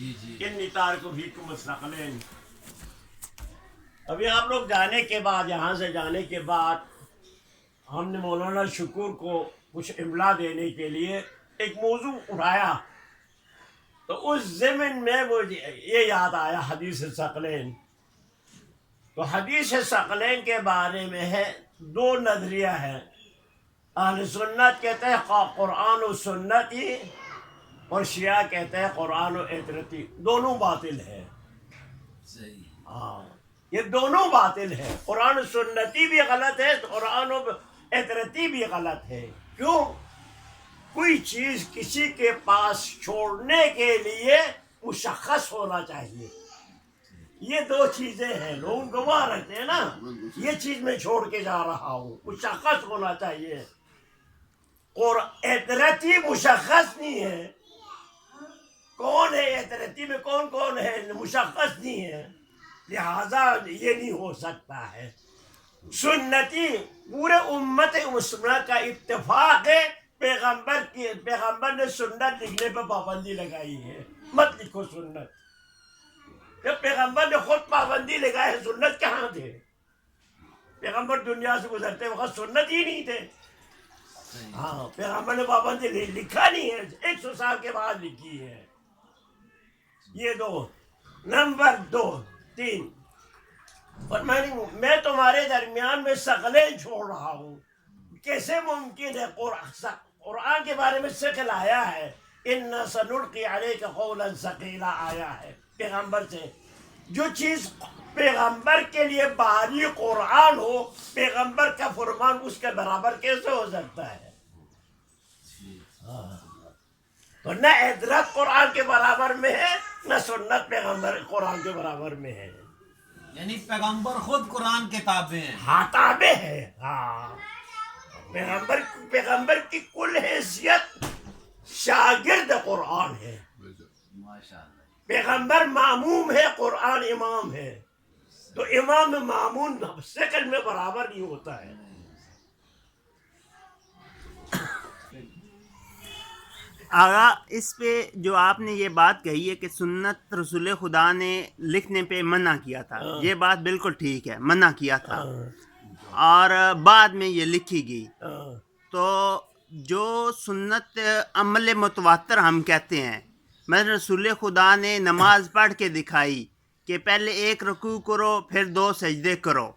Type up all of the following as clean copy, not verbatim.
انی تارک فیکم الثقلین۔ ابھی آپ لوگ جانے کے بعد، یہاں سے جانے کے بعد، ہم نے مولانا شکور کو کچھ املا دینے کے لیے ایک موضوع اٹھایا، تو اس ضمن میں وہ یہ یاد آیا حدیث ثقلین۔ تو حدیث ثقلین کے بارے میں ہے دو نظریہ ہیں۔ اہل سنت کہتے ہیں قرآن و سنتی، اور شیعہ کہتے ہیں قرآن و عطرتی، دونوں باطل ہے۔ ہاں، یہ دونوں باطل ہے، قرآن و سنتی بھی غلط ہے، قرآن و عطرتی بھی غلط ہے۔ کیوں؟ کوئی چیز کسی کے پاس چھوڑنے کے لیے مشخص ہونا چاہیے۔ یہ دو چیزیں ہیں، لوگ گواہ رہتے ہیں نا، یہ چیز میں چھوڑ کے جا رہا ہوں، مشخص ہونا چاہیے۔ اور عطرتی مشخص نہیں ہے، کون ہے عطرتی میں، کون کون ہے، مشخص نہیں ہے، لہذا یہ نہیں ہو سکتا ہے۔ سنتی پورے امت مسلمہ کا اتفاق ہے، پیغمبر نے سنت لکھنے پہ پابندی لگائی ہے، مت لکھو سنت۔ جب پیغمبر نے خود پابندی لگائی ہے، سنت کہاں تھے؟ پیغمبر دنیا سے گزرتے وقت سنت ہی نہیں تھے۔ ہاں، پیغمبر نے پابندی لکھا نہیں ہے، 100 سال کے بعد لکھی ہے۔ یہ دو۔ نمبر 2 3، میں تمہارے درمیان میں ثقلین چھوڑ رہا ہوں۔ کیسے ممکن ہے؟ قرآن کے بارے میں ثقل آیا ہے، اِنَّا سَنُلْقِي عَلَيْكَ قَوْلًا ثَقِيلًا آیا ہے پیغمبر سے۔ جو چیز پیغمبر کے لیے باری قرآن ہو، پیغمبر کا فرمان اس کے برابر کیسے ہو سکتا ہے؟ تو نہ عطرت قرآن کے برابر میں ہے، نہ سنت پیغمبر قرآن کے برابر میں ہے۔ یعنی پیغمبر خود قرآن کے تابع ہیں۔ ہاں، تابع ہے۔ ہاں، پیغمبر کی کل حیثیت شاگرد قرآن ہے۔ پیغمبر معموم ہے، قرآن امام ہے، تو امام معموم شکل میں برابر نہیں ہوتا ہے۔ آغا، اس پہ جو آپ نے یہ بات کہی ہے کہ سنت رسول خدا نے لکھنے پہ منع کیا تھا، یہ بات بالکل ٹھیک ہے، منع کیا تھا، اور بعد میں یہ لکھی گئی۔ تو جو سنت عمل متواتر ہم کہتے ہیں، مثلا رسول خدا نے نماز پڑھ کے دکھائی کہ پہلے 1 رکوع کرو پھر 2 سجدے کرو،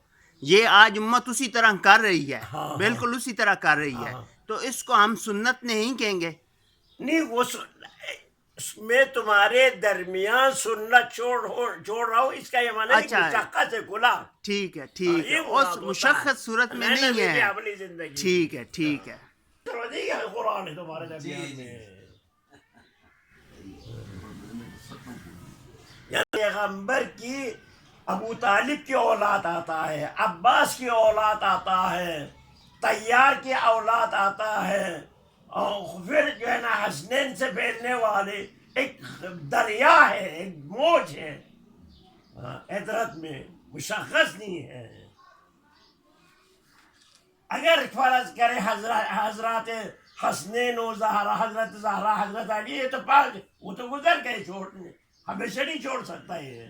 یہ آج امت اسی طرح کر رہی ہے، بالکل اسی طرح کر رہی ہے، تو اس کو ہم سنت نہیں کہیں گے؟ نہیں، وہ میں تمہارے درمیان سنت چھوڑ رہا ہوں، اس کا یہ معنی ہے کہ مشخص ہے، کھلا۔ ٹھیک ہے، ٹھیک ہے، اس مشخص صورت میں نہیں ہے۔ اپنی زندگی ٹھیک ہے، ٹھیک ہے۔ قرآن ہے تمہارے درمیان میں۔ پیغمبر کی ابو طالب کی اولاد آتا ہے، عباس کی اولاد آتا ہے، طیار کی اولاد آتا ہے، اور پھر جو ہے نا حسنین سے پھیلنے والے ایک دریا ہے، ایک موج ہے، عطرت میں مشخص نہیں ہے۔ اگر فرض کرے حضرات حسنین و زہرا، حضرت زہرا، حضرت علی، یہ تو پاک، وہ تو گزر گئے، چھوڑنے ہمیشہ نہیں چھوڑ سکتا یہ۔